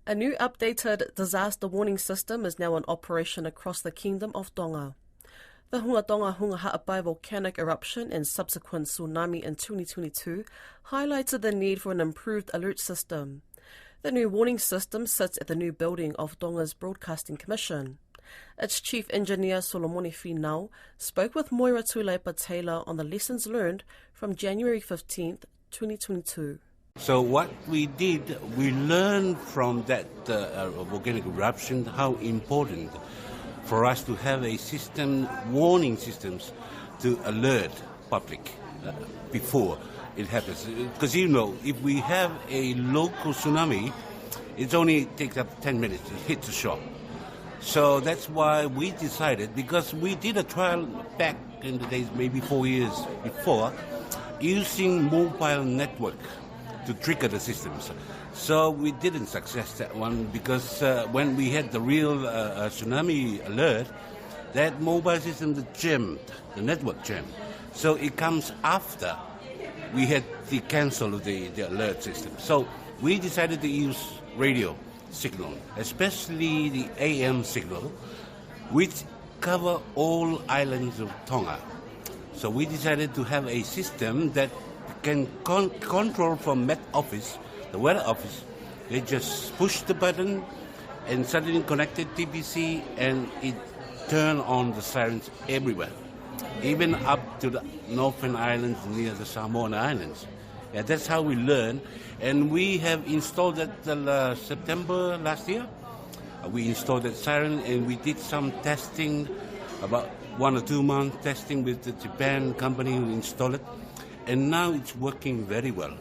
A new updated disaster warning system is now in operation across the Kingdom of Tonga. The Hunga Tonga Hunga Ha'apai volcanic eruption and subsequent tsunami in 2022 highlighted the need for an improved alert system. The new warning system sits at the new building of Tonga's Broadcasting Commission. Its chief engineer Solomone Finau spoke with Moira Tuileipa Taylor on the lessons learned from January 15th, 2022. So what we did, we learned from that volcanic eruption how important for us to have a system, warning systems to alert public before it happens. Because if we have a local tsunami, it only takes up 10 minutes to hit the shore. So that's why we decided, because we did a trial back in the days, maybe 4 years before, using mobile network to trigger the systems. So we didn't success that one because when we had the real tsunami alert, that mobile system jammed, the network jammed. So it comes after we had the cancel of the alert system. So we decided to use radio signal, especially the AM signal, which cover all islands of Tonga. So we decided to have a system that can control from Met Office, the weather office. They just push the button and suddenly connected TPC and it turned on the sirens everywhere, even up to the Northern Islands near the Samoan Islands. Yeah, that's how we learn. And we have installed that September last year. We installed that siren and we did some testing, about 1 or 2 months testing with the Japan company who installed it. And now it's working very well.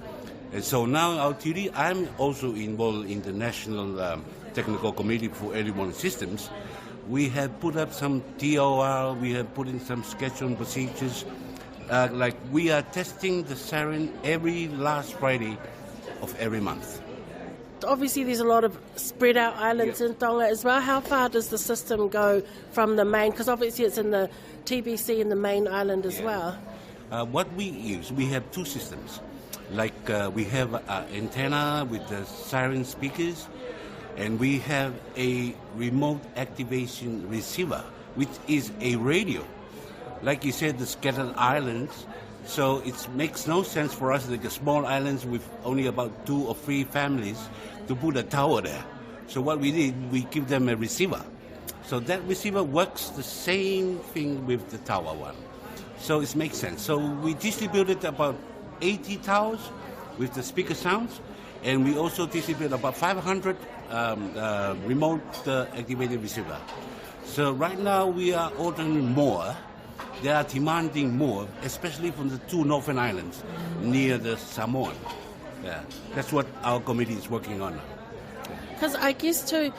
And so now our TD, I'm also involved in the National Technical Committee for Early Warning Systems. We have put up some TOR, we have put in some scheduled procedures. Like we are testing the siren every last Friday of every month. Obviously there's a lot of spread out islands in Tonga as well. How far does the system go from the main? Because obviously it's in the TBC and the main island as well. What we use, we have two systems. Like we have an antenna with the siren speakers, and we have a remote activation receiver, which is a radio. Like you said, the scattered islands, so it makes no sense for us, like a small islands with only about 2 or 3 families, to put a tower there. So what we did, we give them a receiver. So that receiver works the same thing with the tower one. So it makes sense. So we distributed about 80 towers with the speaker sounds, and we also distributed about 500 remote activated receiver. So right now we are ordering more. They are demanding more, especially from the 2 northern islands near the Samoan. Yeah, that's what our committee is working on. Because I guess too,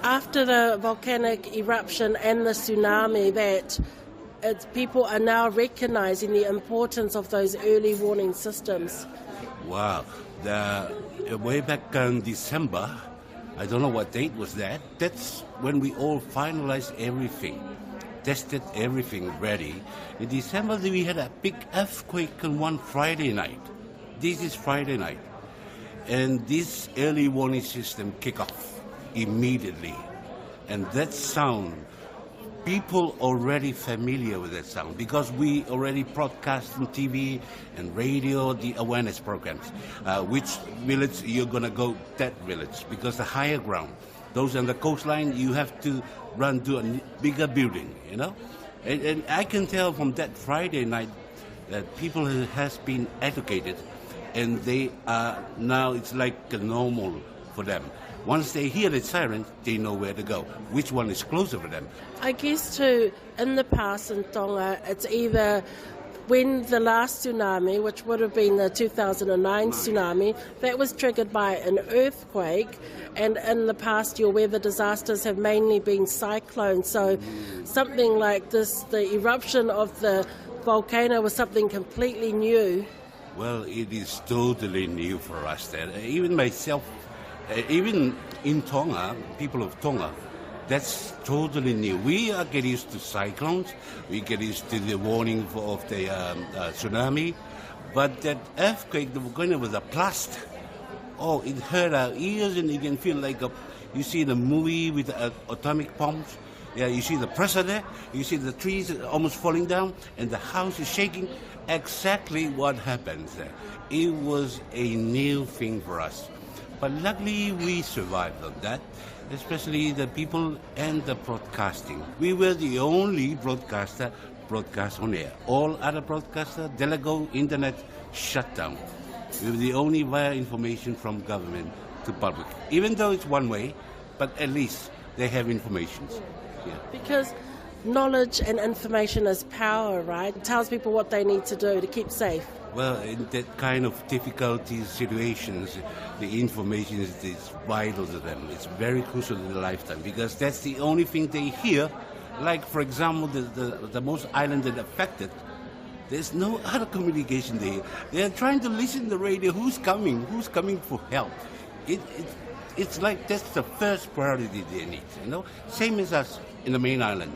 after the volcanic eruption and the tsunami, that people are now recognizing the importance of those early warning systems. Wow. Way back in December, I don't know what date was that, that's when we all finalized everything, tested everything ready. In December, we had a big earthquake on one Friday night. This is Friday night. And this early warning system kicked off immediately. And that sound, people already familiar with that sound because we already broadcast on TV and radio the awareness programs. Which village you're going to go, that village, because the higher ground, those on the coastline, you have to run to a bigger building, And I can tell from that Friday night that people has been educated and they are now, it's like normal for them. Once they hear the siren, they know where to go, which one is closer for them. I guess too, in the past in Tonga, it's either when the last tsunami, which would have been the 2009 tsunami, that was triggered by an earthquake, and in the past your weather disasters have mainly been cyclones. So something like this, the eruption of the volcano was something completely new. Well, it is totally new for us. That even myself, even in Tonga, people of Tonga, that's totally new. We are getting used to cyclones. We get used to the warning of the tsunami. But that earthquake, the volcano was a blast Oh, it hurt our ears, and you can feel like you see the movie with the atomic bombs. Yeah, you see the pressure there, you see the trees almost falling down, and the house is shaking. Exactly what happens there. It was a new thing for us. But luckily, we survived on that, especially the people and the broadcasting. We were the only broadcaster broadcast on air. All other broadcasters, Delago, internet, shut down. We were the only via information from government to public. Even though it's one way, but at least they have information. Yeah. Because knowledge and information is power, right? It tells people what they need to do to keep safe. Well, in that kind of difficult situations, the information is vital to them. It's very crucial in their lifetime because that's the only thing they hear. Like, for example, the most islanded affected, there's no other communication there. They're trying to listen to the radio. Who's coming for help? It's like that's the first priority they need, Same as us in the main island.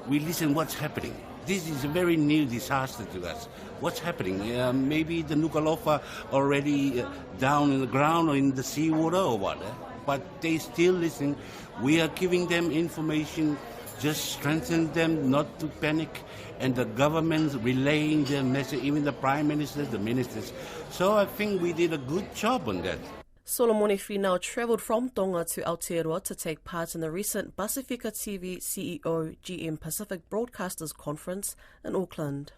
We listen what's happening. This is a very new disaster to us. What's happening? Maybe the Nuku'alofa already down in the ground or in the seawater or what. But they still listen. We are giving them information, just strengthen them not to panic. And the government relaying their message, even the prime ministers, the ministers. So I think we did a good job on that. Solomone Finau travelled from Tonga to Aotearoa to take part in the recent Pasifika TV CEO GM Pacific Broadcasters Conference in Auckland.